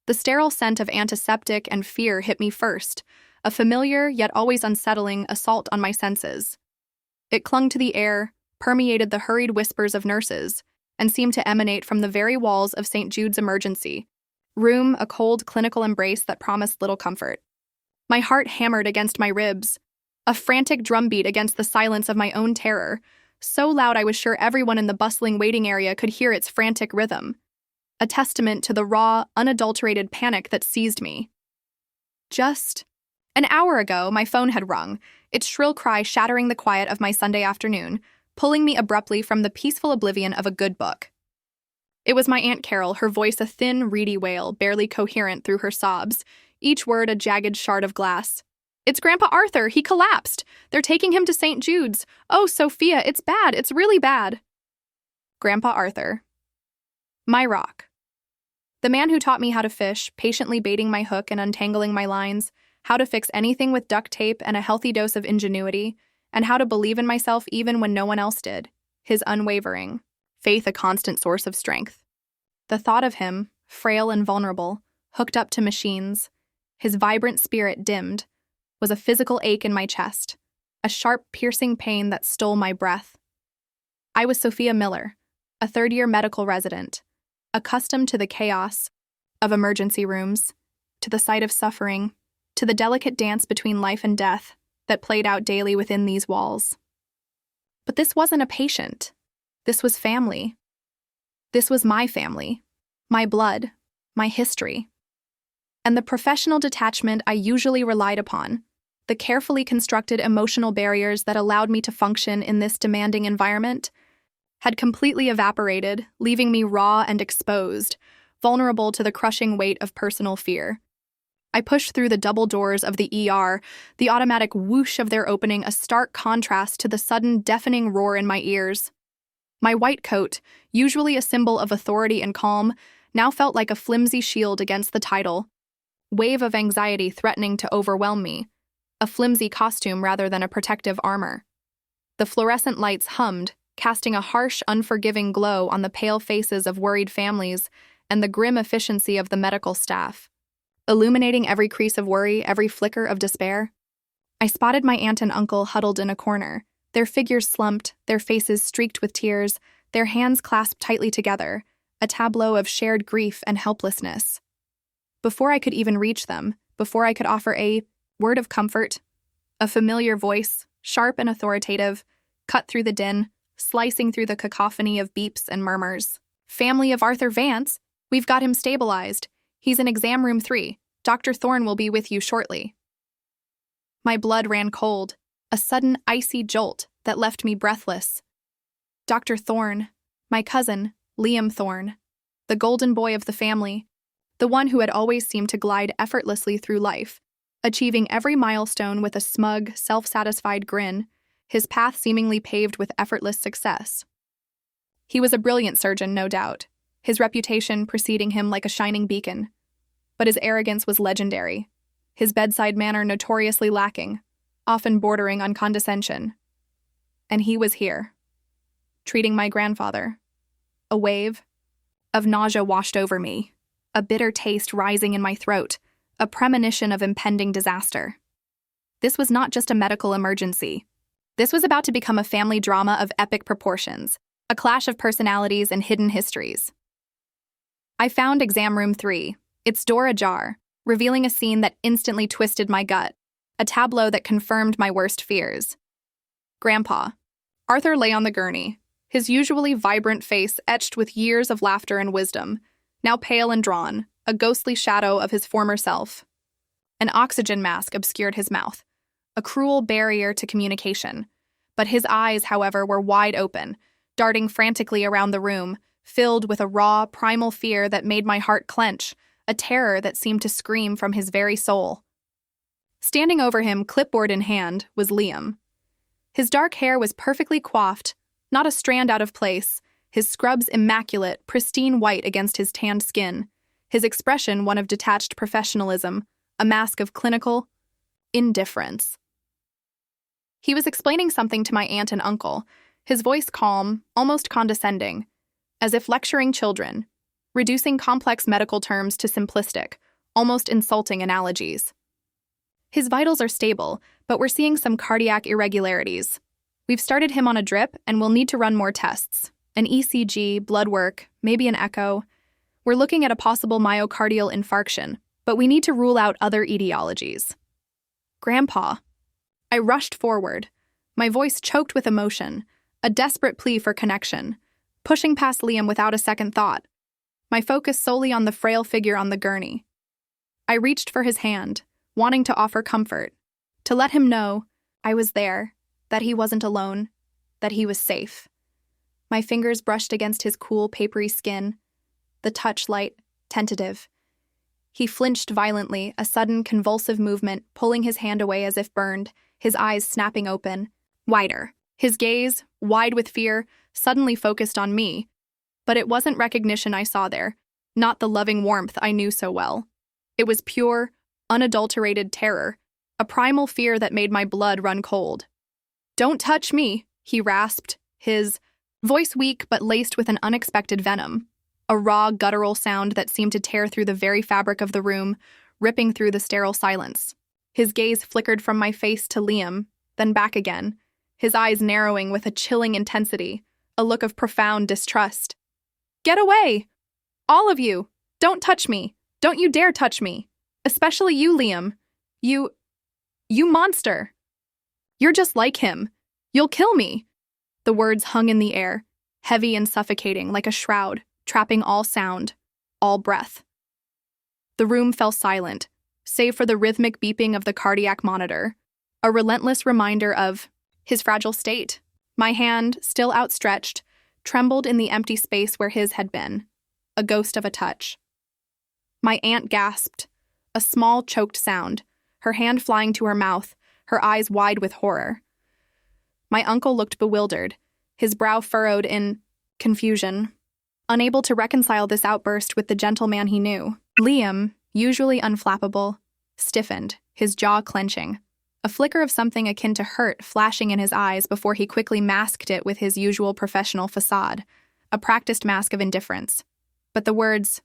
The sterile scent of antiseptic and fear hit me first, a familiar yet always unsettling assault on my senses. It clung to the air, permeated the hurried whispers of nurses, and seemed to emanate from the very walls of St. Jude's emergency room, a cold clinical embrace that promised little comfort. My heart hammered against my ribs, a frantic drumbeat against the silence of my own terror, so loud I was sure everyone in the bustling waiting area could hear its frantic rhythm, a testament to the raw, unadulterated panic that seized me. Just an hour ago, my phone had rung, its shrill cry shattering the quiet of my Sunday afternoon, pulling me abruptly from the peaceful oblivion of a good book. It was my Aunt Carol, her voice a thin, reedy wail, barely coherent through her sobs, each word a jagged shard of glass. "It's Grandpa Arthur! He collapsed! They're taking him to St. Jude's! Oh, Sophia, it's bad! It's really bad!" Grandpa Arthur. My rock. The man who taught me how to fish, patiently baiting my hook and untangling my lines, how to fix anything with duct tape and a healthy dose of ingenuity, and how to believe in myself even when no one else did. His unwavering faith a constant source of strength. The thought of him, frail and vulnerable, hooked up to machines, his vibrant spirit dimmed, was a physical ache in my chest, a sharp, piercing pain that stole my breath. I was Sophia Miller, a third-year medical resident, accustomed to the chaos of emergency rooms, to the sight of suffering, to the delicate dance between life and death that played out daily within these walls. But this wasn't a patient. This was family. This was my family, my blood, my history. And the professional detachment I usually relied upon, the carefully constructed emotional barriers that allowed me to function in this demanding environment, had completely evaporated, leaving me raw and exposed, vulnerable to the crushing weight of personal fear. I pushed through the double doors of the ER, the automatic whoosh of their opening a stark contrast to the sudden deafening roar in my ears. My white coat, usually a symbol of authority and calm, now felt like a flimsy shield against the tidal wave of anxiety threatening to overwhelm me, a flimsy costume rather than a protective armor. The fluorescent lights hummed, casting a harsh, unforgiving glow on the pale faces of worried families and the grim efficiency of the medical staff, illuminating every crease of worry, every flicker of despair. I spotted my aunt and uncle huddled in a corner, their figures slumped, their faces streaked with tears, their hands clasped tightly together, a tableau of shared grief and helplessness. Before I could even reach them, before I could offer a word of comfort, a familiar voice, sharp and authoritative, cut through the din, slicing through the cacophony of beeps and murmurs. "Family of Arthur Vance, we've got him stabilized. He's in exam room 3. Dr. Thorne will be with you shortly." My blood ran cold, a sudden icy jolt that left me breathless. Dr. Thorne, my cousin, Liam Thorne, the golden boy of the family, the one who had always seemed to glide effortlessly through life, achieving every milestone with a smug, self-satisfied grin, his path seemingly paved with effortless success. He was a brilliant surgeon, no doubt, his reputation preceding him like a shining beacon. But his arrogance was legendary, his bedside manner notoriously lacking, often bordering on condescension. And he was here, treating my grandfather. A wave of nausea washed over me, a bitter taste rising in my throat, a premonition of impending disaster. This was not just a medical emergency. This was about to become a family drama of epic proportions, a clash of personalities and hidden histories. I found exam room 3, its door ajar, revealing a scene that instantly twisted my gut, a tableau that confirmed my worst fears. Grandpa. Arthur lay on the gurney, his usually vibrant face etched with years of laughter and wisdom, now pale and drawn, a ghostly shadow of his former self. An oxygen mask obscured his mouth, a cruel barrier to communication. But his eyes, however, were wide open, darting frantically around the room, filled with a raw, primal fear that made my heart clench, a terror that seemed to scream from his very soul. Standing over him, clipboard in hand, was Liam. His dark hair was perfectly coiffed, not a strand out of place, his scrubs immaculate, pristine white against his tanned skin, his expression one of detached professionalism, a mask of clinical indifference. He was explaining something to my aunt and uncle, his voice calm, almost condescending, as if lecturing children, reducing complex medical terms to simplistic, almost insulting analogies. His vitals are stable, but we're seeing some cardiac irregularities. We've started him on a drip and we'll need to run more tests. An ECG, blood work, maybe an echo. We're looking at a possible myocardial infarction, but we need to rule out other etiologies. Grandpa. I rushed forward, my voice choked with emotion, a desperate plea for connection, pushing past Liam without a second thought, my focus solely on the frail figure on the gurney. I reached for his hand, wanting to offer comfort, to let him know I was there, that he wasn't alone, that he was safe. My fingers brushed against his cool, papery skin, the touch light, tentative. He flinched violently, a sudden, convulsive movement, pulling his hand away as if burned, his eyes snapping open, wider. His gaze, wide with fear, suddenly focused on me. But it wasn't recognition I saw there, not the loving warmth I knew so well. It was pure, unadulterated terror, a primal fear that made my blood run cold. "Don't touch me," he rasped, his voice weak but laced with an unexpected venom, a raw, guttural sound that seemed to tear through the very fabric of the room, ripping through the sterile silence. His gaze flickered from my face to Liam, then back again, his eyes narrowing with a chilling intensity, a look of profound distrust. "Get away! All of you! Don't touch me! Don't you dare touch me! Especially you, Liam! You monster! You're just like him! You'll kill me!" The words hung in the air, heavy and suffocating like a shroud, trapping all sound, all breath. The room fell silent, save for the rhythmic beeping of the cardiac monitor, a relentless reminder of his fragile state. My hand, still outstretched, trembled in the empty space where his had been, a ghost of a touch. My aunt gasped, a small, choked sound, her hand flying to her mouth, her eyes wide with horror. My uncle looked bewildered, his brow furrowed in confusion, unable to reconcile this outburst with the gentleman he knew. Liam, usually unflappable, stiffened, his jaw clenching, a flicker of something akin to hurt flashing in his eyes before he quickly masked it with his usual professional facade, a practiced mask of indifference. But the words,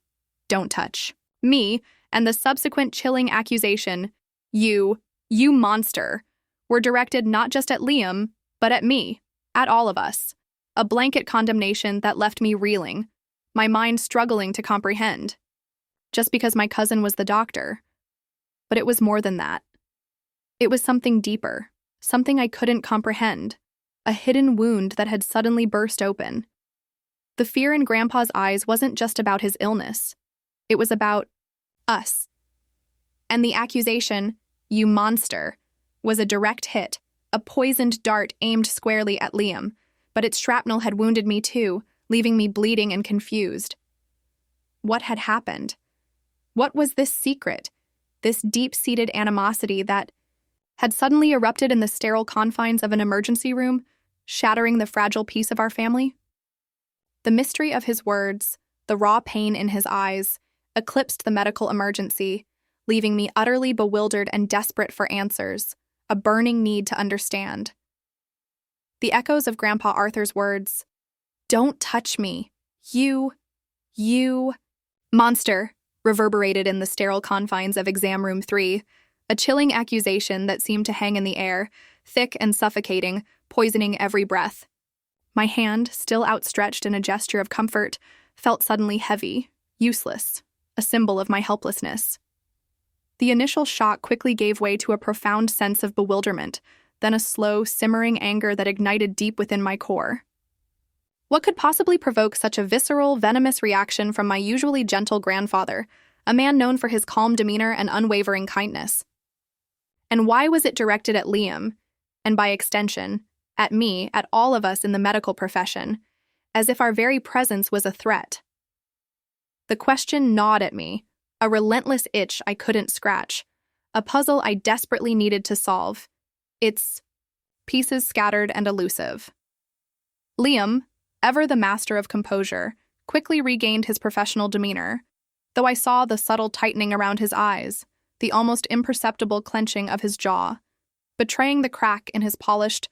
"Don't touch me," and the subsequent chilling accusation, you monster," were directed not just at Liam, but at me, at all of us. A blanket condemnation that left me reeling, my mind struggling to comprehend. Just because my cousin was the doctor. But it was more than that. It was something deeper, something I couldn't comprehend, a hidden wound that had suddenly burst open. The fear in Grandpa's eyes wasn't just about his illness. It was about us. And the accusation, "You monster," was a direct hit, a poisoned dart aimed squarely at Liam, but its shrapnel had wounded me too, leaving me bleeding and confused. What had happened? What was this secret, this deep-seated animosity that had suddenly erupted in the sterile confines of an emergency room, shattering the fragile peace of our family? The mystery of his words, the raw pain in his eyes, eclipsed the medical emergency, leaving me utterly bewildered and desperate for answers, a burning need to understand. The echoes of Grandpa Arthur's words, "Don't touch me, you monster," reverberated in the sterile confines of exam room 3, a chilling accusation that seemed to hang in the air, thick and suffocating, poisoning every breath. My hand, still outstretched in a gesture of comfort, felt suddenly heavy, useless, a symbol of my helplessness. The initial shock quickly gave way to a profound sense of bewilderment, then a slow, simmering anger that ignited deep within my core. What could possibly provoke such a visceral, venomous reaction from my usually gentle grandfather, a man known for his calm demeanor and unwavering kindness? And why was it directed at Liam, and by extension, at me, at all of us in the medical profession, as if our very presence was a threat? The question gnawed at me, a relentless itch I couldn't scratch, a puzzle I desperately needed to solve, its pieces scattered and elusive. Liam, ever the master of composure, quickly regained his professional demeanor, though I saw the subtle tightening around his eyes, the almost imperceptible clenching of his jaw, betraying the crack in his polished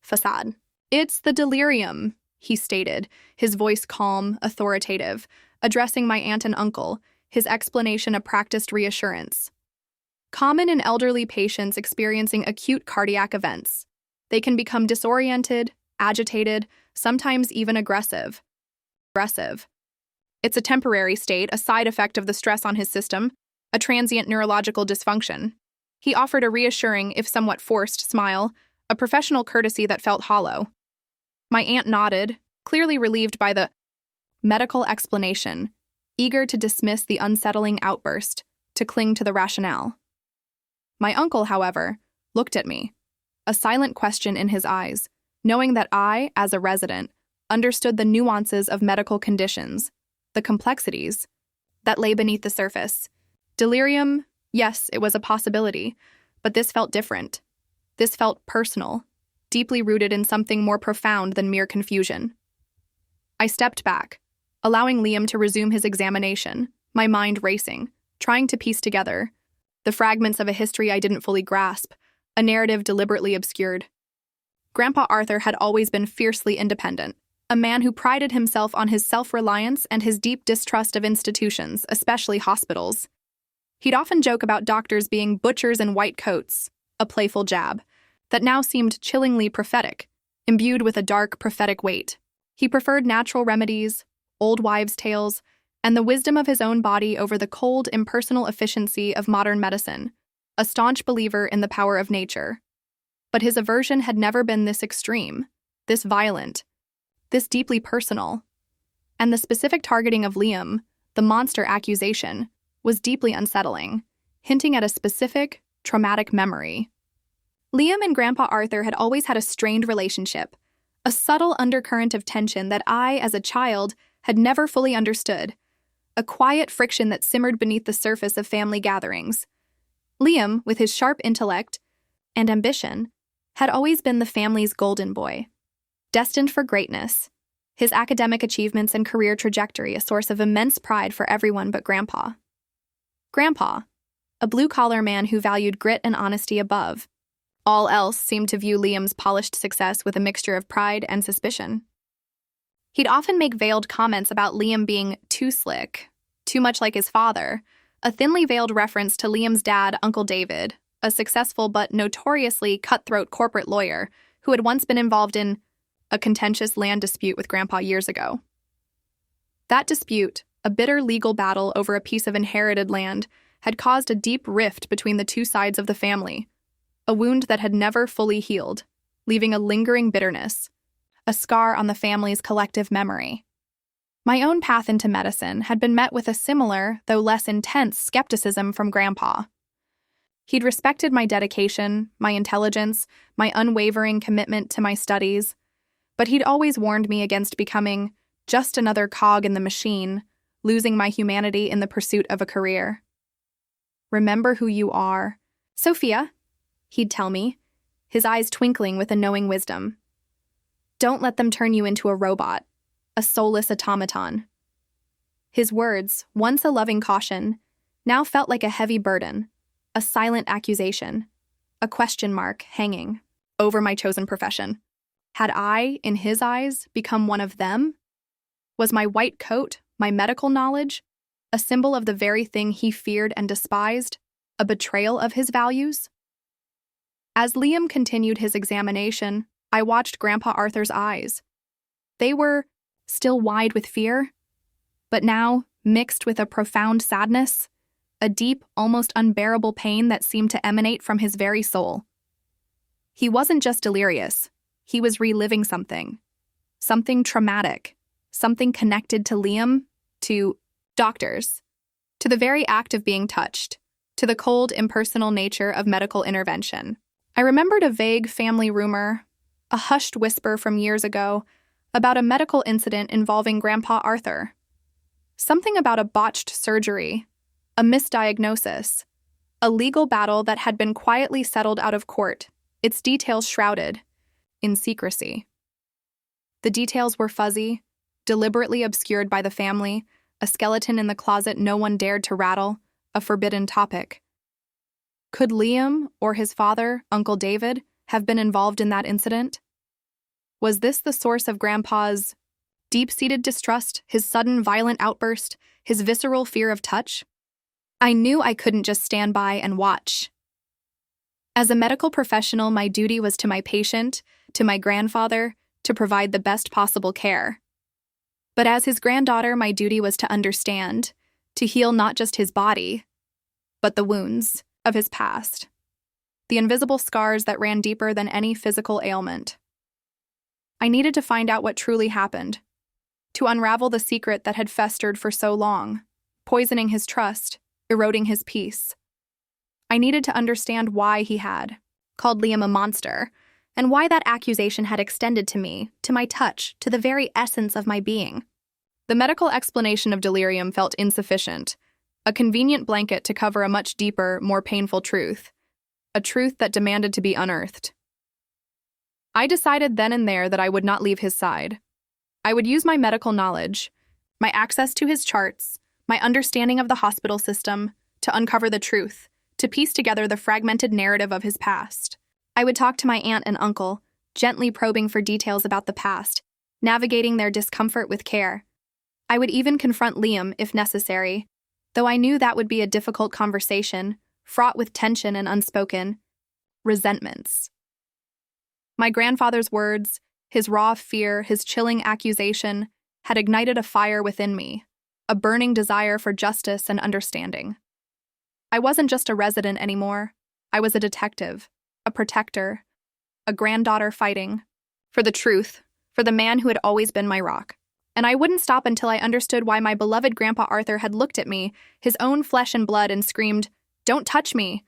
facade. "It's the delirium," he stated, his voice calm, authoritative, addressing my aunt and uncle, his explanation a practiced reassurance. Common in elderly patients experiencing acute cardiac events. They can become disoriented, agitated, sometimes even aggressive. It's a temporary state, a side effect of the stress on his system, a transient neurological dysfunction. He offered a reassuring, if somewhat forced, smile, a professional courtesy that felt hollow. My aunt nodded, clearly relieved by the medical explanation, eager to dismiss the unsettling outburst, to cling to the rationale. My uncle, however, looked at me, a silent question in his eyes, knowing that I, as a resident, understood the nuances of medical conditions, the complexities that lay beneath the surface. Delirium, yes, it was a possibility, but this felt different. This felt personal, deeply rooted in something more profound than mere confusion. I stepped back, allowing Liam to resume his examination, my mind racing, trying to piece together the fragments of a history I didn't fully grasp, a narrative deliberately obscured. Grandpa Arthur had always been fiercely independent, a man who prided himself on his self-reliance and his deep distrust of institutions, especially hospitals. He'd often joke about doctors being butchers in white coats, a playful jab, that now seemed chillingly prophetic, imbued with a dark prophetic weight. He preferred natural remedies, old wives' tales, and the wisdom of his own body over the cold, impersonal efficiency of modern medicine, a staunch believer in the power of nature. But his aversion had never been this extreme, this violent, this deeply personal. And the specific targeting of Liam, the monster accusation, was deeply unsettling, hinting at a specific, traumatic memory. Liam and Grandpa Arthur had always had a strained relationship, a subtle undercurrent of tension that I, as a child, had never fully understood, a quiet friction that simmered beneath the surface of family gatherings. Liam, with his sharp intellect and ambition, had always been the family's golden boy, destined for greatness, his academic achievements and career trajectory a source of immense pride for everyone but Grandpa. Grandpa, a blue-collar man who valued grit and honesty above all else, seemed to view Liam's polished success with a mixture of pride and suspicion. He'd often make veiled comments about Liam being too slick, too much like his father, a thinly veiled reference to Liam's dad, Uncle David, a successful but notoriously cutthroat corporate lawyer who had once been involved in a contentious land dispute with Grandpa years ago. That dispute, a bitter legal battle over a piece of inherited land, had caused a deep rift between the two sides of the family, a wound that had never fully healed, leaving a lingering bitterness, a scar on the family's collective memory. My own path into medicine had been met with a similar, though less intense, skepticism from Grandpa. He'd respected my dedication, my intelligence, my unwavering commitment to my studies, but he'd always warned me against becoming just another cog in the machine, losing my humanity in the pursuit of a career. "Remember who you are, Sophia," he'd tell me, his eyes twinkling with a knowing wisdom. "Don't let them turn you into a robot, a soulless automaton." His words, once a loving caution, now felt like a heavy burden, a silent accusation, a question mark hanging over my chosen profession. Had I, in his eyes, become one of them? Was my white coat, my medical knowledge, a symbol of the very thing he feared and despised, a betrayal of his values? As Liam continued his examination, I watched Grandpa Arthur's eyes. They were still wide with fear, but now mixed with a profound sadness, a deep, almost unbearable pain that seemed to emanate from his very soul. He wasn't just delirious. He was reliving something traumatic, something connected to Liam, to doctors, to the very act of being touched, to the cold, impersonal nature of medical intervention. I remembered a vague family rumor, a hushed whisper from years ago, about a medical incident involving Grandpa Arthur. Something about a botched surgery, a misdiagnosis, a legal battle that had been quietly settled out of court, its details shrouded in secrecy. The details were fuzzy, deliberately obscured by the family, a skeleton in the closet no one dared to rattle, a forbidden topic. Could Liam or his father, Uncle David, have been involved in that incident? Was this the source of Grandpa's deep-seated distrust, his sudden violent outburst, his visceral fear of touch. I knew I couldn't just stand by and watch. As a medical professional, my duty was to my patient, to my grandfather, to provide the best possible care. But as his granddaughter, my duty was to understand, to heal not just his body, but the wounds of his past, the invisible scars that ran deeper than any physical ailment. I needed to find out what truly happened, to unravel the secret that had festered for so long, poisoning his trust, eroding his peace. I needed to understand why he had called Liam a monster, and why that accusation had extended to me, to my touch, to the very essence of my being. The medical explanation of delirium felt insufficient, a convenient blanket to cover a much deeper, more painful truth, a truth that demanded to be unearthed. I decided then and there that I would not leave his side. I would use my medical knowledge, my access to his charts, my understanding of the hospital system, to uncover the truth, to piece together the fragmented narrative of his past. I would talk to my aunt and uncle, gently probing for details about the past, navigating their discomfort with care. I would even confront Liam if necessary, though I knew that would be a difficult conversation, fraught with tension and unspoken resentments. My grandfather's words, his raw fear, his chilling accusation, had ignited a fire within me, a burning desire for justice and understanding. I wasn't just a resident anymore. I was a detective, a protector, a granddaughter fighting for the truth, for the man who had always been my rock. And I wouldn't stop until I understood why my beloved Grandpa Arthur had looked at me, his own flesh and blood, and screamed, "Don't touch me!"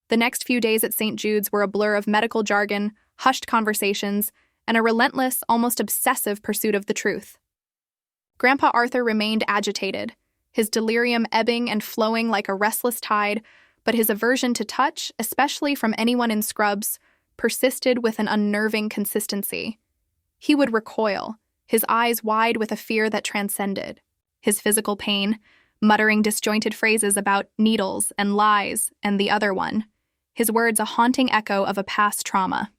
The next few days at St. Jude's were a blur of medical jargon, hushed conversations, and a relentless, almost obsessive pursuit of the truth. Grandpa Arthur remained agitated, his delirium ebbing and flowing like a restless tide, but his aversion to touch, especially from anyone in scrubs, persisted with an unnerving consistency. He would recoil, his eyes wide with a fear that transcended his physical pain, muttering disjointed phrases about needles and lies and the other one, his words a haunting echo of a past trauma.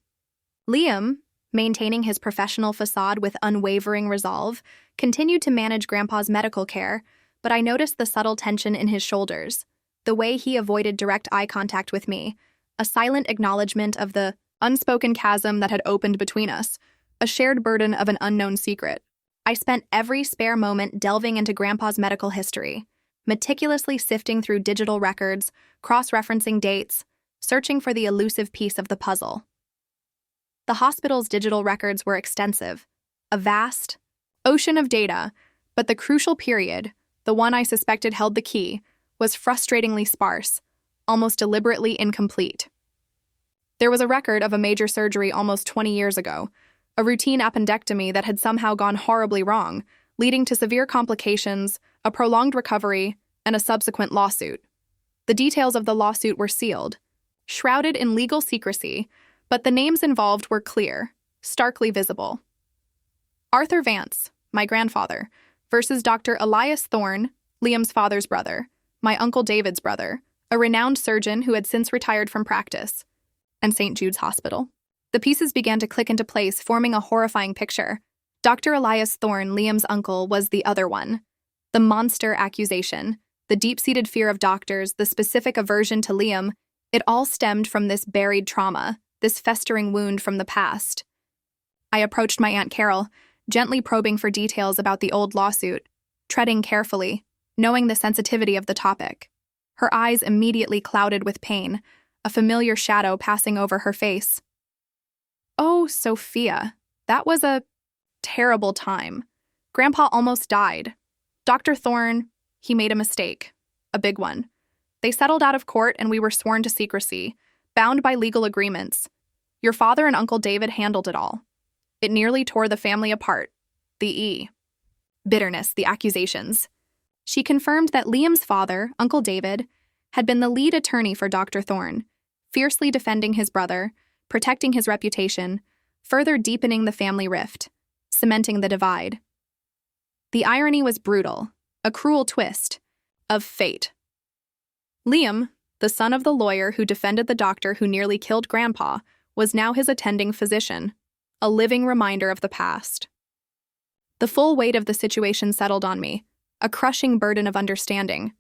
Liam, maintaining his professional facade with unwavering resolve, continued to manage Grandpa's medical care, but I noticed the subtle tension in his shoulders, the way he avoided direct eye contact with me, a silent acknowledgement of the unspoken chasm that had opened between us, a shared burden of an unknown secret. I spent every spare moment delving into Grandpa's medical history, meticulously sifting through digital records, cross-referencing dates, searching for the elusive piece of the puzzle. The hospital's digital records were extensive, a vast ocean of data, but the crucial period, the one I suspected held the key, was frustratingly sparse, almost deliberately incomplete. There was a record of a major surgery almost 20 years ago, a routine appendectomy that had somehow gone horribly wrong, leading to severe complications, a prolonged recovery, and a subsequent lawsuit. The details of the lawsuit were sealed, shrouded in legal secrecy, but the names involved were clear, starkly visible. Arthur Vance, my grandfather, versus Dr. Elias Thorne, Liam's father's brother, my Uncle David's brother, a renowned surgeon who had since retired from practice, and St. Jude's Hospital. The pieces began to click into place, forming a horrifying picture. Dr. Elias Thorne, Liam's uncle, was the other one. The monster accusation, the deep-seated fear of doctors, the specific aversion to Liam, it all stemmed from this buried trauma, this festering wound from the past. I approached my Aunt Carol, gently probing for details about the old lawsuit, treading carefully, knowing the sensitivity of the topic. Her eyes immediately clouded with pain, a familiar shadow passing over her face. "Oh, Sophia, that was a terrible time. Grandpa almost died. Dr. Thorne, he made a mistake, a big one. They settled out of court and we were sworn to secrecy, bound by legal agreements. Your father and Uncle David handled it all. It nearly tore the family apart. The bitterness, the accusations." She confirmed that Liam's father, Uncle David, had been the lead attorney for Dr. Thorne, fiercely defending his brother, protecting his reputation, further deepening the family rift, cementing the divide. The irony was brutal, a cruel twist of fate. Liam, the son of the lawyer who defended the doctor who nearly killed Grandpa, was now his attending physician, a living reminder of the past. The full weight of the situation settled on me, a crushing burden of understanding.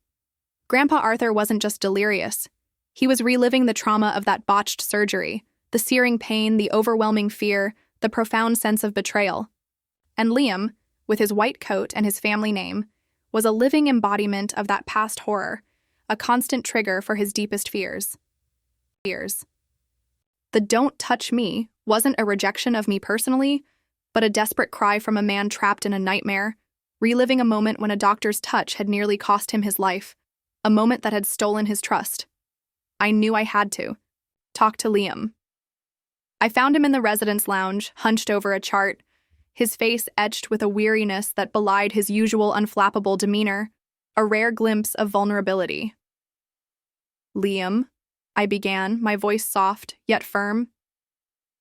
Grandpa Arthur wasn't just delirious. He was reliving the trauma of that botched surgery, the searing pain, the overwhelming fear, the profound sense of betrayal. And Liam, with his white coat and his family name, was a living embodiment of that past horror, a constant trigger for his deepest fears. The "don't touch me" wasn't a rejection of me personally, but a desperate cry from a man trapped in a nightmare, reliving a moment when a doctor's touch had nearly cost him his life, a moment that had stolen his trust. I knew I had to talk to Liam. I found him in the residence lounge, hunched over a chart, his face etched with a weariness that belied his usual unflappable demeanor, a rare glimpse of vulnerability. "Liam," I began, my voice soft yet firm,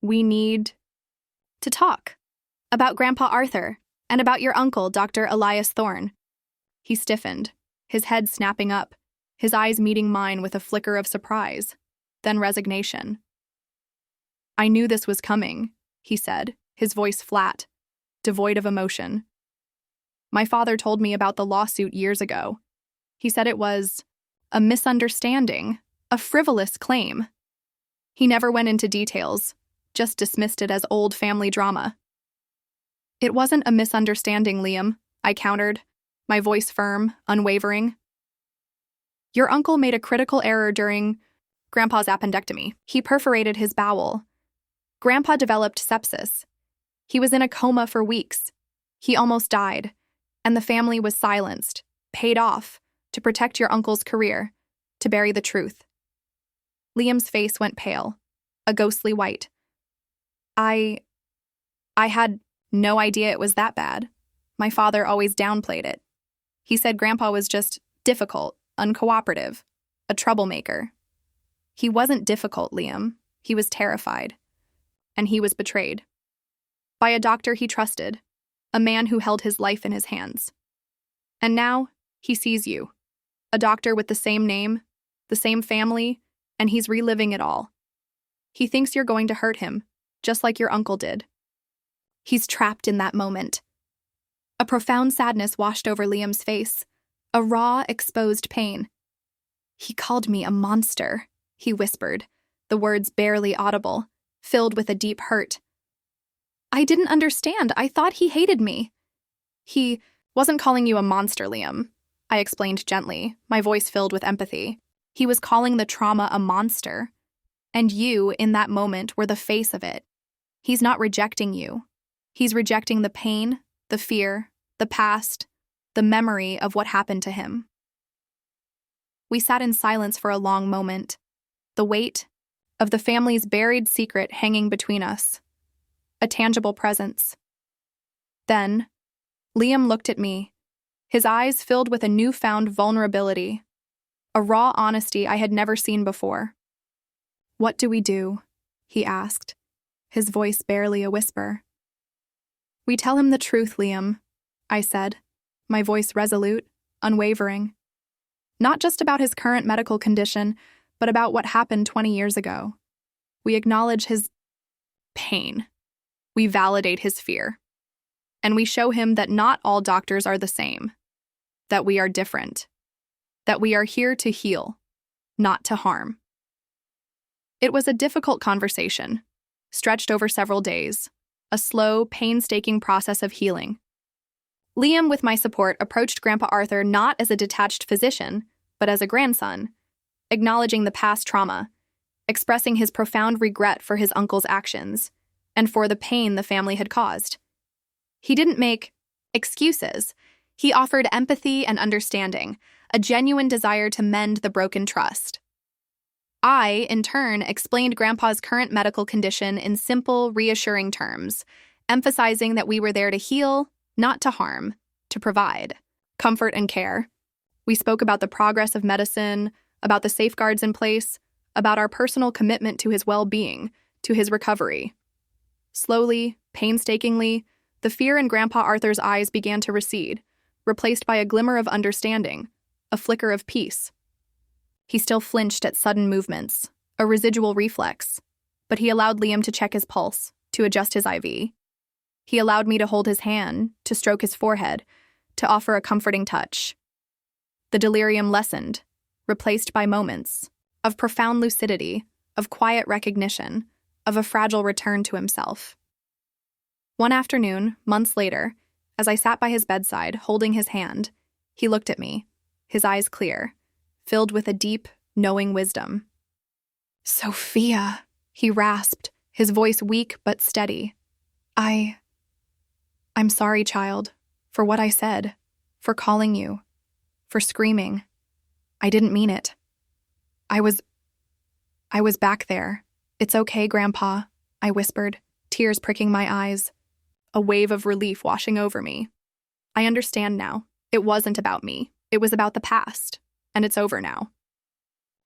"we need to talk about Grandpa Arthur and about your uncle, Dr. Elias Thorne." He stiffened, his head snapping up, his eyes meeting mine with a flicker of surprise, then resignation. "I knew this was coming," he said, his voice flat, devoid of emotion. "My father told me about the lawsuit years ago. He said it was a misunderstanding, a frivolous claim. He never went into details, just dismissed it as old family drama." "It wasn't a misunderstanding, Liam," I countered, my voice firm, unwavering. "Your uncle made a critical error during Grandpa's appendectomy. He perforated his bowel. Grandpa developed sepsis. He was in a coma for weeks. He almost died, and the family was silenced, paid off, to protect your uncle's career, to bury the truth." Liam's face went pale, a ghostly white. I had no idea it was that bad. My father always downplayed it. He said Grandpa was just difficult, uncooperative, a troublemaker. He wasn't difficult, Liam. He was terrified. And he was betrayed. By a doctor he trusted, a man who held his life in his hands. And now, he sees you, a doctor with the same name, the same family, and he's reliving it all. He thinks you're going to hurt him, just like your uncle did. He's trapped in that moment. A profound sadness washed over Liam's face, a raw, exposed pain. "He called me a monster," he whispered, the words barely audible, filled with a deep hurt. "I didn't understand. I thought he hated me." "He wasn't calling you a monster, Liam," I explained gently, my voice filled with empathy. "He was calling the trauma a monster. And you, in that moment, were the face of it. He's not rejecting you. He's rejecting the pain, the fear, the past, the memory of what happened to him." We sat in silence for a long moment, the weight of the family's buried secret hanging between us, a tangible presence. Then, Liam looked at me, his eyes filled with a newfound vulnerability, a raw honesty I had never seen before. "What do we do?" he asked, his voice barely a whisper. "We tell him the truth, Liam," I said, my voice resolute, unwavering. "Not just about his current medical condition, but about what happened 20 years ago. We acknowledge his pain. We validate his fear. And we show him that not all doctors are the same, that we are different, that we are here to heal, not to harm." It was a difficult conversation, stretched over several days, a slow, painstaking process of healing. Liam, with my support, approached Grandpa Arthur not as a detached physician, but as a grandson, acknowledging the past trauma, expressing his profound regret for his uncle's actions, and for the pain the family had caused. He didn't make excuses. He offered empathy and understanding, a genuine desire to mend the broken trust. I, in turn, explained Grandpa's current medical condition in simple, reassuring terms, emphasizing that we were there to heal, not to harm, to provide comfort and care. We spoke about the progress of medicine, about the safeguards in place, about our personal commitment to his well-being, to his recovery. Slowly, painstakingly, the fear in Grandpa Arthur's eyes began to recede, replaced by a glimmer of understanding, a flicker of peace. He still flinched at sudden movements, a residual reflex, but he allowed Liam to check his pulse, to adjust his IV. He allowed me to hold his hand, to stroke his forehead, to offer a comforting touch. The delirium lessened, replaced by moments of profound lucidity, of quiet recognition, of a fragile return to himself. One afternoon, months later, as I sat by his bedside, holding his hand, he looked at me, his eyes clear, filled with a deep, knowing wisdom. "Sophia," he rasped, his voice weak but steady. I'm sorry, child, for what I said, for calling you, for screaming. I didn't mean it. I was back there. It's okay, Grandpa, I whispered, tears pricking my eyes, a wave of relief washing over me. I understand now. It wasn't about me. It was about the past, and it's over now.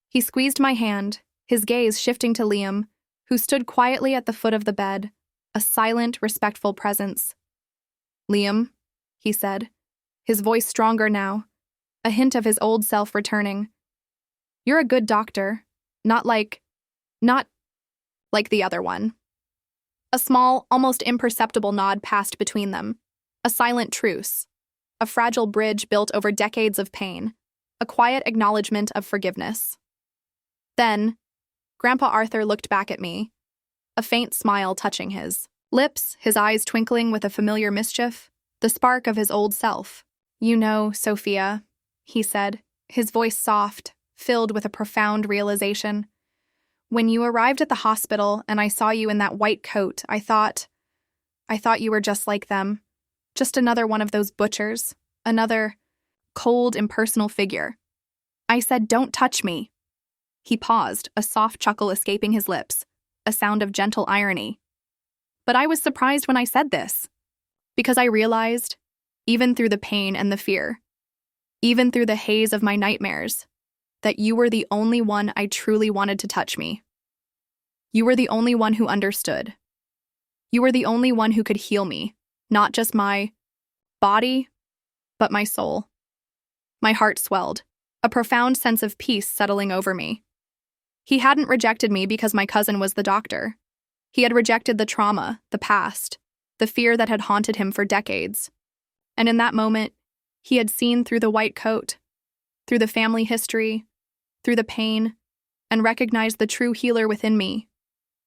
He squeezed my hand, his gaze shifting to Liam, who stood quietly at the foot of the bed, a silent, respectful presence. "Liam," he said, his voice stronger now, a hint of his old self returning. "You're a good doctor, not like the other one." A small, almost imperceptible nod passed between them, a silent truce, a fragile bridge built over decades of pain, a quiet acknowledgement of forgiveness. Then, Grandpa Arthur looked back at me, a faint smile touching his lips, his eyes twinkling with a familiar mischief, the spark of his old self. "You know, Sophia," he said, his voice soft, filled with a profound realization. "When you arrived at the hospital and I saw you in that white coat, I thought you were just like them, just another one of those butchers, another cold, impersonal figure. I said, 'Don't touch me.'" He paused, a soft chuckle escaping his lips, a sound of gentle irony. "But I was surprised when I said this, because I realized, even through the pain and the fear, even through the haze of my nightmares, that you were the only one I truly wanted to touch me. You were the only one who understood. You were the only one who could heal me, not just my body, but my soul." My heart swelled, a profound sense of peace settling over me. He hadn't rejected me because my cousin was the doctor. He had rejected the trauma, the past, the fear that had haunted him for decades. And in that moment, he had seen through the white coat, through the family history, through the pain, and recognized the true healer within me,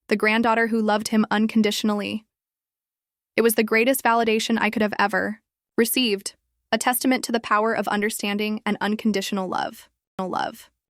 the granddaughter who loved him unconditionally. It was the greatest validation I could have ever received, a testament to the power of understanding and unconditional love.